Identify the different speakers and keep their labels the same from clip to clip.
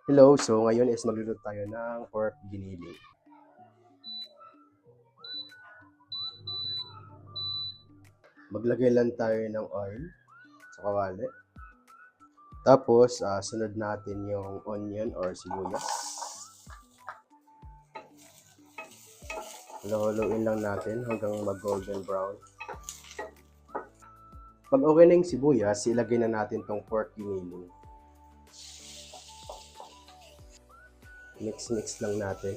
Speaker 1: Hello, so ngayon is magluluto tayo ng pork giniling. Maglagay lang tayo ng oil sa kawali. Tapos, sunod natin yung onion or sibuyas. Halo-haloin lang natin hanggang mag-golden brown. Pag okay na yung sibuyas, ilagay na natin tong pork giniling. Mix-mix lang natin.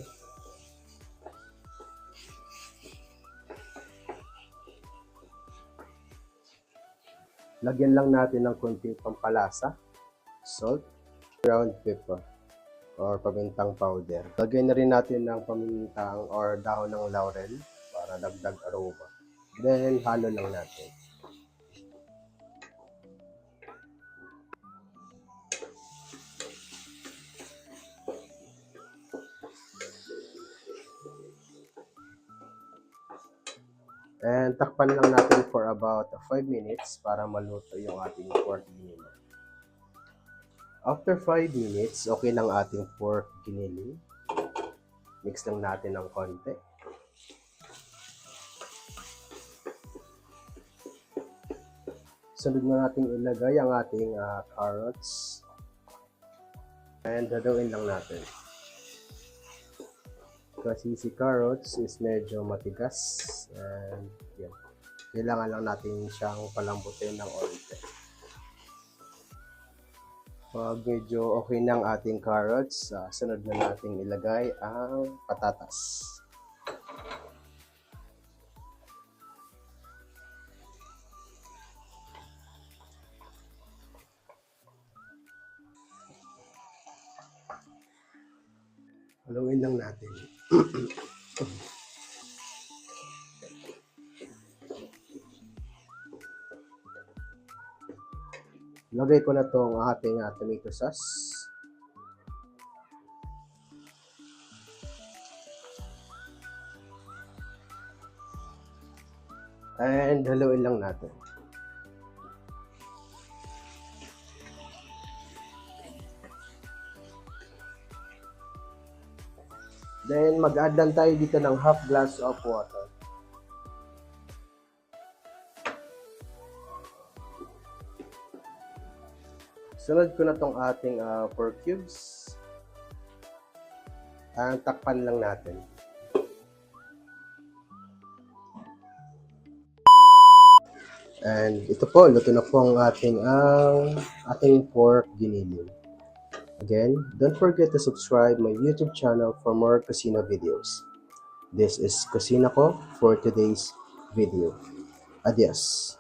Speaker 1: Lagyan lang natin ng konting pampalasa, salt, ground pepper, or pamintang powder. Lagyan na rin natin ng pamintang or dahon ng laurel para dagdag aroma. Then, halo lang natin. And takpan lang natin for about 5 minutes para maluto yung ating pork giniling. After 5 minutes, okay ng ating pork giniling. Mix lang natin ng konti. Sunod na natin ilagay ang ating carrots. And dadawin lang natin. Kasi si carrots is medyo matigas. And yan. Kailangan lang natin siyang palambutin ng onte. Pag medyo okay ng ating carrots, sunod na natin ilagay ang patatas. Haluin lang natin. Lagay ko na itong ating tomato sauce. And haluin lang natin. Then mag-add lang tayo dito ng half glass of water. Sunod ko na tong ating pork cubes. Takpan lang natin. And ito po, luto na po ang ating pork giniling. Again, don't forget to subscribe my YouTube channel for more Kusina videos. This is Kusina ko for today's video. Adios!